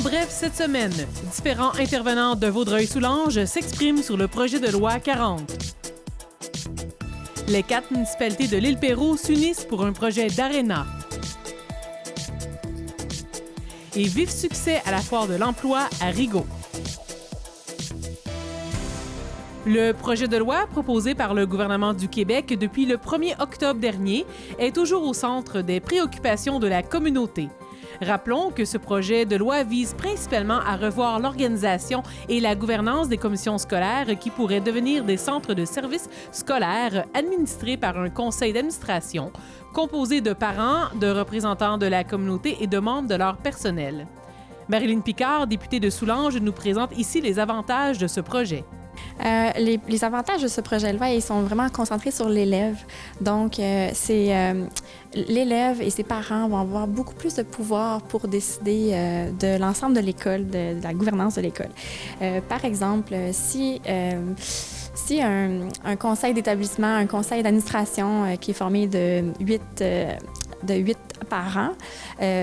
En bref, cette semaine, différents intervenants de Vaudreuil-Soulanges s'expriment sur le projet de loi 40. Les 4 municipalités de l'Île-Perrot s'unissent pour un projet d'aréna. Et vif succès à la foire de l'emploi à Rigaud. Le projet de loi proposé par le gouvernement du Québec depuis le 1er octobre dernier est toujours au centre des préoccupations de la communauté. Rappelons que ce projet de loi vise principalement à revoir l'organisation et la gouvernance des commissions scolaires qui pourraient devenir des centres de services scolaires administrés par un conseil d'administration composé de parents, de représentants de la communauté et de membres de leur personnel. Marilyn Picard, députée de Soulanges, nous présente ici les avantages de ce projet. Les avantages de ce projet de loi, ils sont vraiment concentrés sur l'élève. Donc, l'élève et ses parents vont avoir beaucoup plus de pouvoir pour décider de l'ensemble de l'école, de la gouvernance de l'école. Par exemple, si un conseil d'établissement, un conseil d'administration qui est formé de 8 parents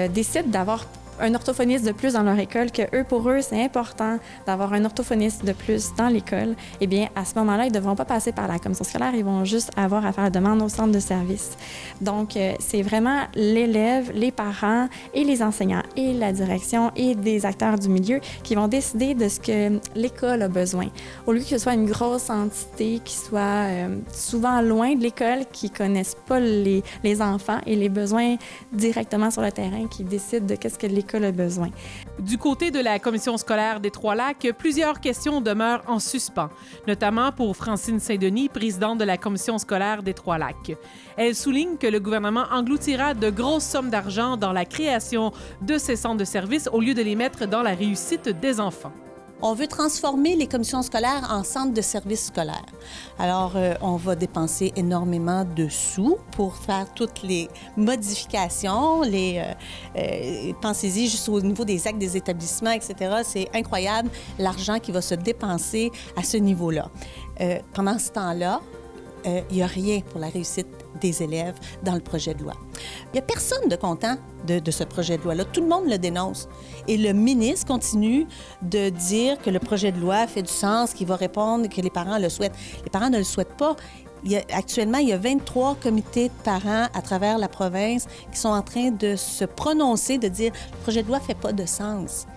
décide d'avoir un orthophoniste de plus dans leur école, pour eux, c'est important d'avoir un orthophoniste de plus dans l'école, eh bien, à ce moment-là, ils ne devront pas passer par la commission scolaire, ils vont juste avoir à faire la demande au centre de service. Donc, c'est vraiment l'élève, les parents et les enseignants et la direction et des acteurs du milieu qui vont décider de ce que l'école a besoin. Au lieu que ce soit une grosse entité qui soit souvent loin de l'école, qui ne connaissent pas les enfants et les besoins directement sur le terrain, qui décident de qu'est-ce que l'école a besoin. Du côté de la commission scolaire des Trois-Lacs, plusieurs questions demeurent en suspens, notamment pour Francine Saint-Denis, présidente de la commission scolaire des Trois-Lacs. Elle souligne que le gouvernement engloutira de grosses sommes d'argent dans la création de ces centres de services au lieu de les mettre dans la réussite des enfants. On veut transformer les commissions scolaires en centres de services scolaires. Alors, on va dépenser énormément de sous pour faire toutes les modifications. Pensez-y juste au niveau des actes des établissements, etc. C'est incroyable l'argent qui va se dépenser à ce niveau-là. Pendant ce temps-là, il n'y a rien pour la réussite des élèves dans le projet de loi. Il n'y a personne de content de ce projet de loi-là. Tout le monde le dénonce. Et le ministre continue de dire que le projet de loi fait du sens, qu'il va répondre, que les parents le souhaitent. Les parents ne le souhaitent pas. Actuellement, il y a 23 comités de parents à travers la province qui sont en train de se prononcer, de dire « le projet de loi ne fait pas de sens ».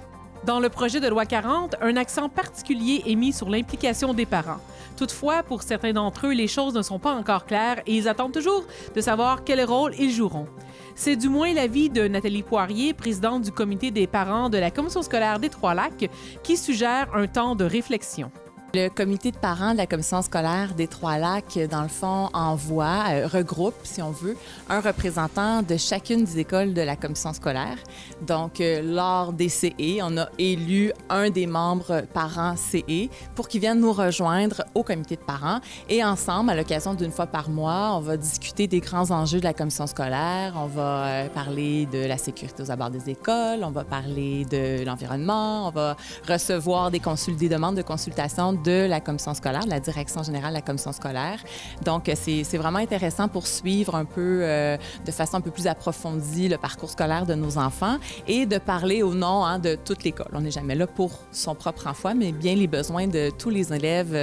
Dans le projet de loi 40, un accent particulier est mis sur l'implication des parents. Toutefois, pour certains d'entre eux, les choses ne sont pas encore claires et ils attendent toujours de savoir quel rôle ils joueront. C'est du moins l'avis de Nathalie Poirier, présidente du comité des parents de la commission scolaire des Trois-Lacs, qui suggère un temps de réflexion. Le comité de parents de la commission scolaire des Trois-Lacs, dans le fond, regroupe, si on veut, un représentant de chacune des écoles de la commission scolaire. Donc, lors des CE, on a élu un des membres parents CE pour qu'ils viennent nous rejoindre au comité de parents. Et ensemble, à l'occasion d'une fois par mois, on va discuter des grands enjeux de la commission scolaire. On va parler de la sécurité aux abords des écoles, on va parler de l'environnement, on va recevoir des demandes de consultation de la commission scolaire, de la direction générale de la commission scolaire. Donc, c'est vraiment intéressant pour suivre un peu, de façon un peu plus approfondie, le parcours scolaire de nos enfants et de parler au nom de toute l'école. On n'est jamais là pour son propre enfant, mais bien les besoins de tous les élèves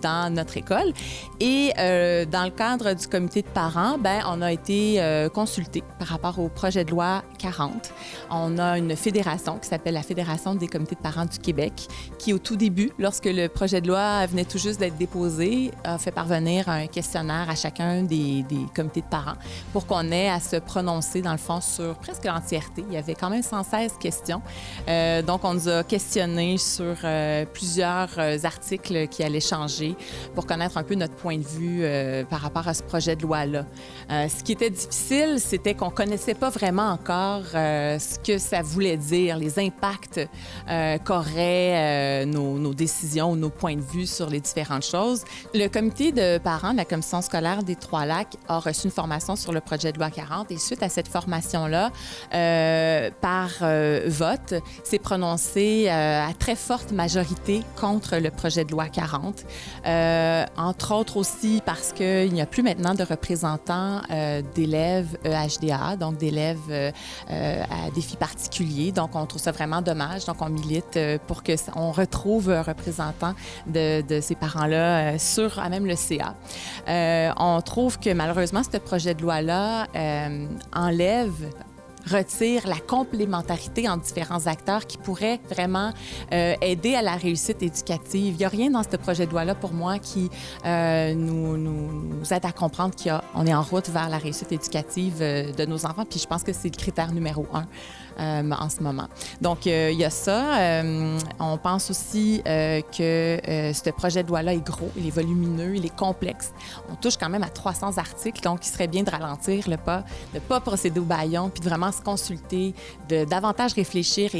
dans notre école. Et dans le cadre du comité de parents, on a été consulté par rapport au projet de loi 40. On a une fédération qui s'appelle la Fédération des comités de parents du Québec, qui au tout début, lorsque le projet de loi venait tout juste d'être déposé, a fait parvenir un questionnaire à chacun des comités de parents pour qu'on ait à se prononcer, dans le fond, sur presque l'entièreté. Il y avait quand même 116 questions. Donc, on nous a questionnés sur plusieurs articles qui allaient changer pour connaître un peu notre point de vue par rapport à ce projet de loi-là. Ce qui était difficile, c'était qu'on ne connaissait pas vraiment encore ce que ça voulait dire, les impacts qu'auraient nos décisions, nos points point de vue sur les différentes choses. Le comité de parents de la commission scolaire des Trois-Lacs a reçu une formation sur le projet de loi 40 et suite à cette formation-là, par vote, s'est prononcé à très forte majorité contre le projet de loi 40. Entre autres aussi parce qu'il n'y a plus maintenant de représentants d'élèves EHDA, donc d'élèves à défis particuliers. Donc, on trouve ça vraiment dommage. Donc, on milite pour qu'on retrouve un représentant de ces parents-là à même le CA. On trouve que malheureusement, ce projet de loi-là retire la complémentarité entre différents acteurs qui pourraient vraiment aider à la réussite éducative. Il n'y a rien dans ce projet de loi-là, pour moi, qui nous aide à comprendre qu'on est en route vers la réussite éducative de nos enfants. Puis je pense que c'est le critère numéro 1 en ce moment. Donc, il y a ça. On pense aussi que ce projet de loi-là est gros, il est volumineux, il est complexe. On touche quand même à 300 articles, donc il serait bien de ralentir le pas, de ne pas procéder au bâillon, puis de vraiment se consulter, de davantage réfléchir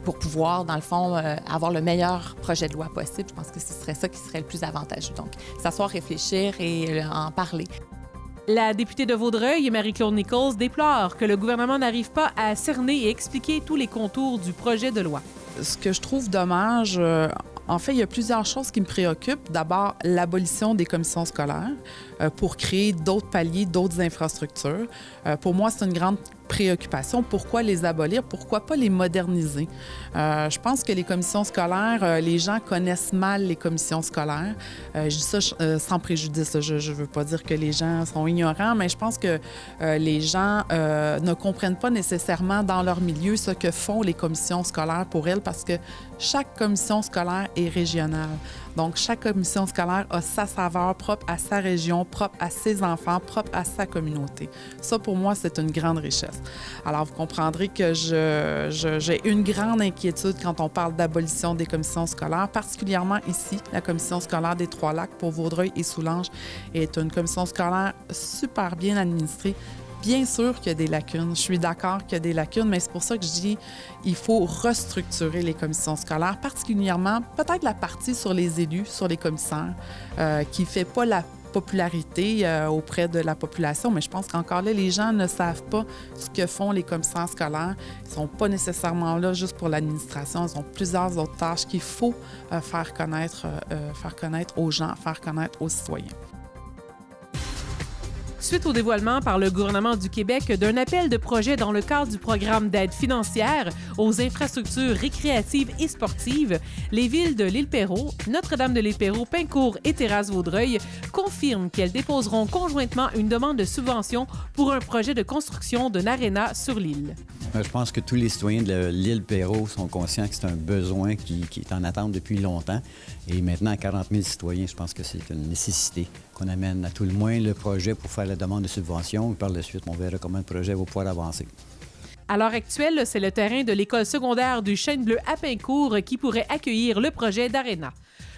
pour pouvoir, dans le fond, avoir le meilleur projet de loi possible. Je pense que ce serait ça qui serait le plus avantageux. Donc, s'asseoir, réfléchir et en parler. La députée de Vaudreuil, Marie-Claude Nichols, déplore que le gouvernement n'arrive pas à cerner et expliquer tous les contours du projet de loi. Ce que je trouve dommage, en fait, il y a plusieurs choses qui me préoccupent. D'abord, l'abolition des commissions scolaires pour créer d'autres paliers, d'autres infrastructures. Pour moi, c'est une grande préoccupation. Pourquoi les abolir? Pourquoi pas les moderniser? Je pense que les commissions scolaires, les gens connaissent mal les commissions scolaires. Je dis ça sans préjudice. Je ne veux pas dire que les gens sont ignorants, mais je pense que les gens ne comprennent pas nécessairement dans leur milieu ce que font les commissions scolaires pour elles, parce que chaque commission scolaire est régionale. Donc, chaque commission scolaire a sa saveur propre à sa région, propre à ses enfants, propre à sa communauté. Ça, pour moi, c'est une grande richesse. Alors, vous comprendrez que j'ai une grande inquiétude quand on parle d'abolition des commissions scolaires, particulièrement ici, la commission scolaire des Trois-Lacs pour Vaudreuil et Soulanges est une commission scolaire super bien administrée. Bien sûr qu'il y a des lacunes. Je suis d'accord qu'il y a des lacunes, mais c'est pour ça que je dis qu'il faut restructurer les commissions scolaires, particulièrement peut-être la partie sur les élus, sur les commissaires, qui ne fait pas la popularité auprès de la population, mais je pense qu'encore là, les gens ne savent pas ce que font les commissaires scolaires. Ils ne sont pas nécessairement là juste pour l'administration. Ils ont plusieurs autres tâches qu'il faut faire connaître aux gens, faire connaître aux citoyens. Suite au dévoilement par le gouvernement du Québec d'un appel de projet dans le cadre du programme d'aide financière aux infrastructures récréatives et sportives, les villes de l'Île-Perrot, Notre-Dame-de-l'Île-Perrot, Pincourt et Terrasse-Vaudreuil confirment qu'elles déposeront conjointement une demande de subvention pour un projet de construction d'un aréna sur l'île. Je pense que tous les citoyens de l'Île-Perrot sont conscients que c'est un besoin qui est en attente depuis longtemps. Et maintenant, à 40 000 citoyens, je pense que c'est une nécessité qu'on amène à tout le moins le projet pour faire la demande de subvention. Et par la suite, on verra comment le projet va pouvoir avancer. À l'heure actuelle, c'est le terrain de l'école secondaire du Chêne-Bleu à Pincourt qui pourrait accueillir le projet d'aréna.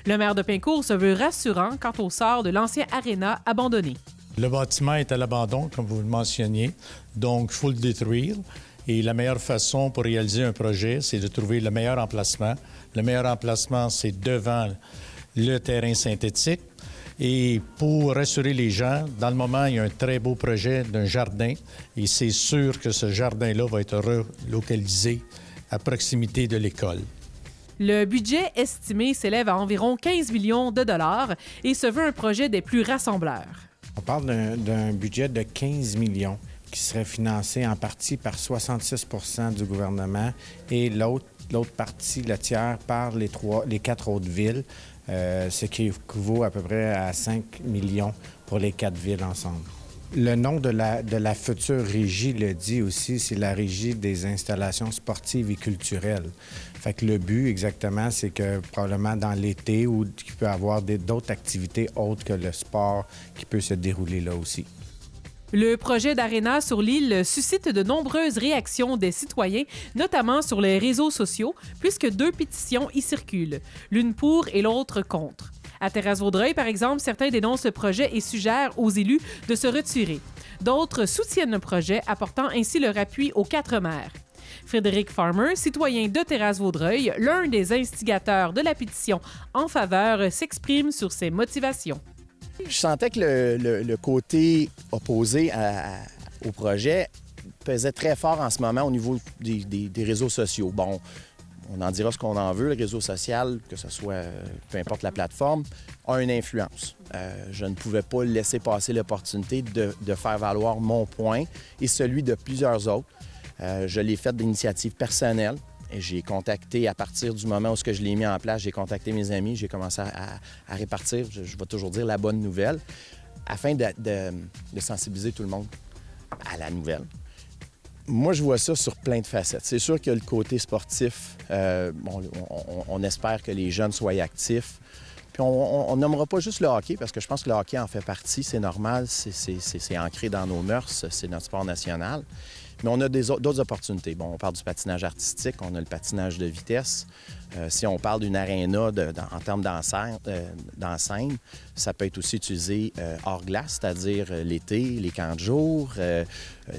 Le maire de Pincourt se veut rassurant quant au sort de l'ancien aréna abandonné. Le bâtiment est à l'abandon, comme vous le mentionniez, donc il faut le détruire. Et la meilleure façon pour réaliser un projet, c'est de trouver le meilleur emplacement. Le meilleur emplacement, c'est devant le terrain synthétique. Et pour rassurer les gens, dans le moment, il y a un très beau projet d'un jardin. Et c'est sûr que ce jardin-là va être relocalisé à proximité de l'école. Le budget estimé s'élève à environ 15 millions de dollars et se veut un projet des plus rassembleurs. On parle d'un budget de 15 millions qui serait financé en partie par 66 % du gouvernement et l'autre partie, le tiers, par les 4 autres villes, ce qui équivaut à peu près à 5 millions pour les 4 villes ensemble. Le nom de la future régie le dit aussi, c'est la régie des installations sportives et culturelles. Fait que le but, exactement, c'est que probablement dans l'été, où il peut y avoir d'autres activités autres que le sport qui peut se dérouler là aussi. Le projet d'aréna sur l'île suscite de nombreuses réactions des citoyens, notamment sur les réseaux sociaux, puisque 2 pétitions y circulent, l'une pour et l'autre contre. À Terrasse-Vaudreuil, par exemple, certains dénoncent le projet et suggèrent aux élus de se retirer. D'autres soutiennent le projet, apportant ainsi leur appui aux 4 maires. Frédéric Farmer, citoyen de Terrasse-Vaudreuil, l'un des instigateurs de la pétition en faveur, s'exprime sur ses motivations. Je sentais que le côté opposé au projet pesait très fort en ce moment au niveau des réseaux sociaux. Bon, on en dira ce qu'on en veut, le réseau social, que ce soit, peu importe la plateforme, a une influence. Je ne pouvais pas laisser passer l'opportunité de faire valoir mon point et celui de plusieurs autres. Je l'ai fait d'initiative personnelle et j'ai contacté, à partir du moment où je l'ai mis en place, j'ai contacté mes amis, j'ai commencé à répartir, je vais toujours dire la bonne nouvelle, afin de sensibiliser tout le monde à la nouvelle. Moi, je vois ça sur plein de facettes. C'est sûr que le côté sportif, on espère que les jeunes soient actifs. Puis on nommera pas juste le hockey, parce que je pense que le hockey en fait partie, c'est normal, c'est ancré dans nos mœurs, c'est notre sport national. Mais on a d'autres opportunités. Bon, on parle du patinage artistique, on a le patinage de vitesse. Si on parle d'une aréna en termes d'enseigne, ça peut être aussi utilisé hors glace, c'est-à-dire l'été, les camps de jour,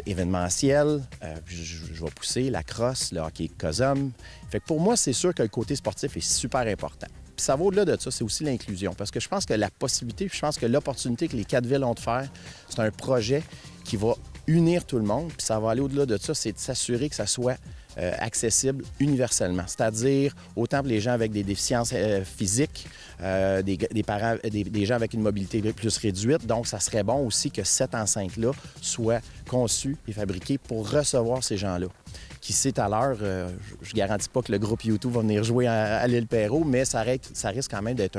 événementiel. Je vais pousser la crosse, le hockey COSOM. Fait que pour moi, c'est sûr que le côté sportif est super important. Puis ça va au-delà de ça, c'est aussi l'inclusion. Parce que je pense que la possibilité, puis je pense que l'opportunité que les 4 villes ont de faire, c'est un projet qui va unir tout le monde. Puis ça va aller au-delà de ça, c'est de s'assurer que ça soit accessible universellement. C'est-à-dire autant pour les gens avec des déficiences physiques, des gens avec une mobilité plus réduite. Donc, ça serait bon aussi que cette enceinte-là soit conçue et fabriquée pour recevoir ces gens-là. Qui sait à l'heure, je ne garantis pas que le groupe U2 va venir jouer à l'île Perrot, mais ça risque quand même d'être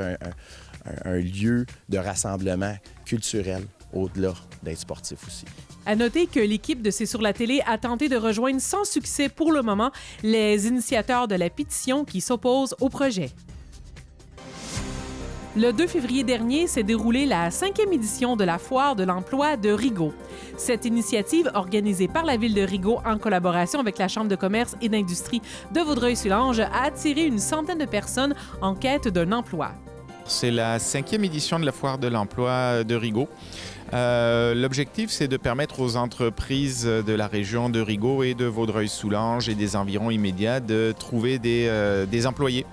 un lieu de rassemblement culturel au-delà d'être sportif aussi. À noter que l'équipe de C'est sur la télé a tenté de rejoindre sans succès pour le moment les initiateurs de la pétition qui s'opposent au projet. Le 2 février dernier s'est déroulée la 5e édition de la Foire de l'emploi de Rigaud. Cette initiative, organisée par la Ville de Rigaud en collaboration avec la Chambre de commerce et d'industrie de Vaudreuil-Soulanges, a attiré une centaine de personnes en quête d'un emploi. C'est la 5e édition de la Foire de l'emploi de Rigaud. L'objectif, c'est de permettre aux entreprises de la région de Rigaud et de Vaudreuil-Soulanges et des environs immédiats de trouver des employés.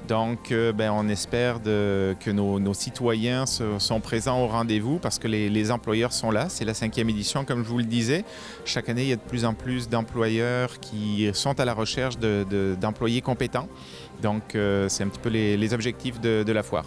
Donc, on espère que nos citoyens sont présents au rendez-vous parce que les employeurs sont là. C'est la 5e édition, comme je vous le disais. Chaque année, il y a de plus en plus d'employeurs qui sont à la recherche d'employés compétents. Donc, c'est un petit peu les objectifs de la foire.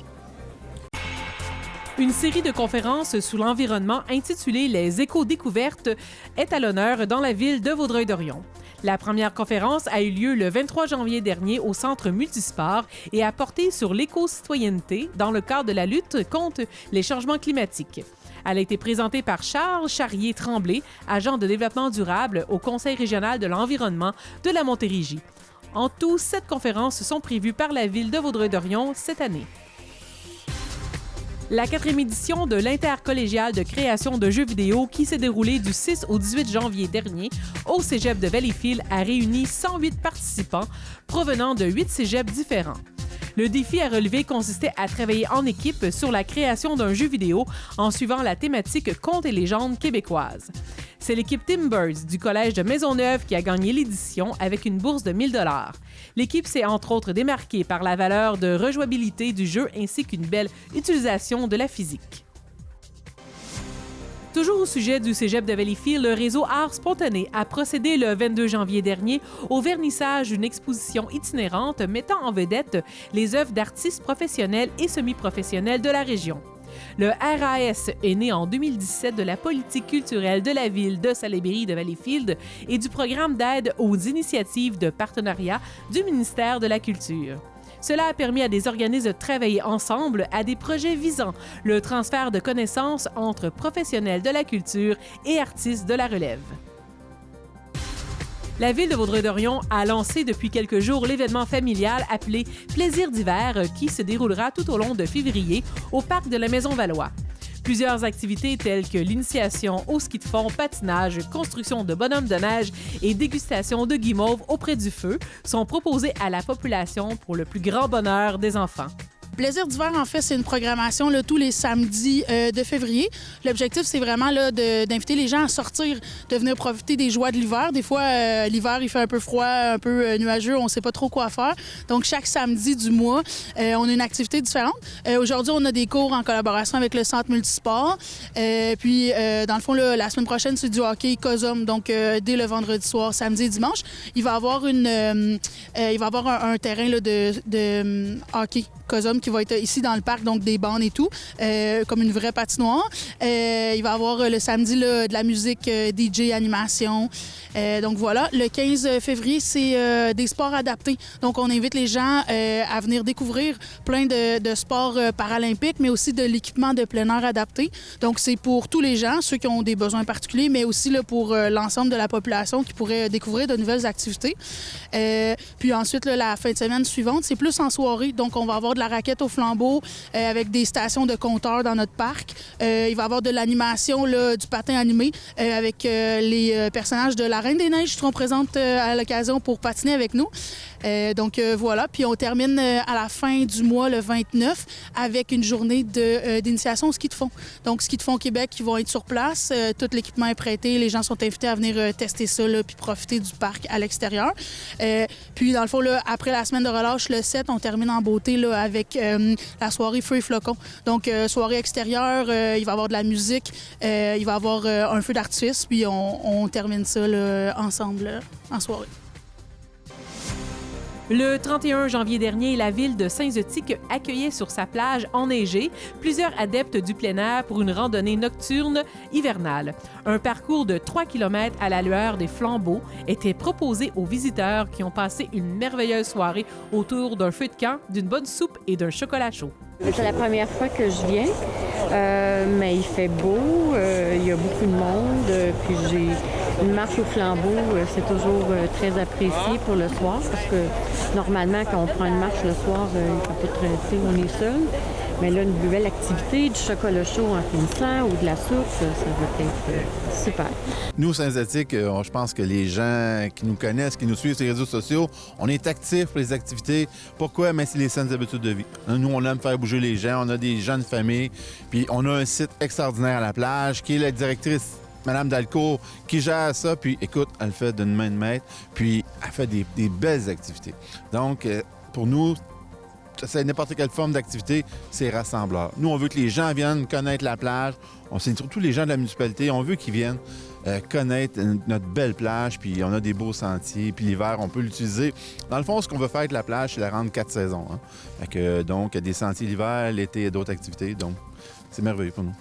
Une série de conférences sous l'environnement intitulée « Les éco-découvertes » est à l'honneur dans la ville de Vaudreuil-Dorion. La première conférence a eu lieu le 23 janvier dernier au Centre Multisport et a porté sur l'éco-citoyenneté dans le cadre de la lutte contre les changements climatiques. Elle a été présentée par Charles Charrier-Tremblay, agent de développement durable au Conseil régional de l'environnement de la Montérégie. En tout, 7 conférences sont prévues par la ville de Vaudreuil-Dorion cette année. La 4e édition de l'intercollégial de création de jeux vidéo qui s'est déroulée du 6 au 18 janvier dernier au cégep de Valleyfield a réuni 108 participants provenant de 8 cégeps différents. Le défi à relever consistait à travailler en équipe sur la création d'un jeu vidéo en suivant la thématique contes et légendes québécoises. C'est l'équipe Timbers du Collège de Maisonneuve qui a gagné l'édition avec une bourse de 1 000 $. L'équipe s'est entre autres démarquée par la valeur de rejouabilité du jeu ainsi qu'une belle utilisation de la physique. Toujours au sujet du cégep de Valleyfield, le réseau Art Spontané a procédé le 22 janvier dernier au vernissage d'une exposition itinérante mettant en vedette les œuvres d'artistes professionnels et semi-professionnels de la région. Le RAS est né en 2017 de la politique culturelle de la ville de Salaberry de Valleyfield et du programme d'aide aux initiatives de partenariat du ministère de la Culture. Cela a permis à des organismes de travailler ensemble à des projets visant le transfert de connaissances entre professionnels de la culture et artistes de la relève. La ville de Vaudreuil-Dorion a lancé depuis quelques jours l'événement familial appelé Plaisir d'hiver qui se déroulera tout au long de février au parc de la Maison Valois. Plusieurs activités telles que l'initiation au ski de fond, patinage, construction de bonhommes de neige et dégustation de guimauve auprès du feu sont proposées à la population pour le plus grand bonheur des enfants. Plaisir d'hiver, en fait, c'est une programmation là, tous les samedis de février. L'objectif, c'est vraiment là, d'inviter les gens à sortir, de venir profiter des joies de l'hiver. Des fois, l'hiver, il fait un peu froid, un peu nuageux, on ne sait pas trop quoi faire. Donc, chaque samedi du mois, on a une activité différente. Aujourd'hui, on a des cours en collaboration avec le Centre multisport. Puis, dans le fond, là, la semaine prochaine, c'est du hockey COSOM. Donc, dès le vendredi soir, samedi et dimanche, il va y avoir un terrain là, de hockey COSOM qui va être ici dans le parc, donc des bandes et tout, comme une vraie patinoire. Il va y avoir le samedi là, de la musique DJ, animation. Donc voilà, le 15 février, c'est des sports adaptés. Donc on invite les gens à venir découvrir plein de sports paralympiques, mais aussi de l'équipement de plein air adapté. Donc c'est pour tous les gens, ceux qui ont des besoins particuliers, mais aussi là, pour l'ensemble de la population qui pourrait découvrir de nouvelles activités. Puis ensuite, là, la fin de semaine suivante, c'est plus en soirée. Donc on va avoir de la raquette au flambeau avec des stations de compteurs dans notre parc. Il va y avoir de l'animation, là, du patin animé avec les personnages de la Reine des Neiges qui seront présentes à l'occasion pour patiner avec nous. Donc voilà, puis on termine à la fin du mois, le 29, avec une journée d'initiation au ski de fond. Donc ski de fond Québec qui vont être sur place, tout l'équipement est prêté, les gens sont invités à venir tester ça, là, puis profiter du parc à l'extérieur. Puis dans le fond, là, après la semaine de relâche, le 7, on termine en beauté là, avec la soirée Feu et Flocons. Donc soirée extérieure, il va y avoir de la musique, il va y avoir un feu d'artifice, puis on termine ça là, ensemble en soirée. Le 31 janvier dernier, la ville de Saint-Zotique accueillait sur sa plage enneigée plusieurs adeptes du plein air pour une randonnée nocturne hivernale. Un parcours de 3 km à la lueur des flambeaux était proposé aux visiteurs qui ont passé une merveilleuse soirée autour d'un feu de camp, d'une bonne soupe et d'un chocolat chaud. C'est la première fois que je viens, mais il fait beau, il y a beaucoup de monde, puis j'ai une marche au flambeau, c'est toujours très apprécié pour le soir, parce que normalement, quand on prend une marche le soir, il ne faut pas traiter, on est seul. Mais là, une belle activité, du chocolat chaud en finissant ou de la soupe, ça va être super. Nous, Saint-Zotique, je pense que les gens qui nous connaissent, qui nous suivent sur les réseaux sociaux, on est actifs pour les activités. Pourquoi? Mais c'est les saines habitudes de vie. Nous, on aime faire bouger les gens, on a des jeunes familles, puis on a un site extraordinaire à la plage, qui est la directrice Madame Dalcourt, qui gère ça, puis écoute, elle le fait d'une main de maître, puis elle fait des belles activités. Donc, pour nous, c'est n'importe quelle forme d'activité, c'est rassembleur. Nous, on veut que les gens viennent connaître la plage. C'est surtout les gens de la municipalité, on veut qu'ils viennent connaître notre belle plage, puis on a des beaux sentiers, puis l'hiver, on peut l'utiliser. Dans le fond, ce qu'on veut faire avec la plage, c'est la rendre 4 saisons. Hein? Donc, il y a des sentiers l'hiver, l'été, il y a d'autres activités. Donc, c'est merveilleux pour nous.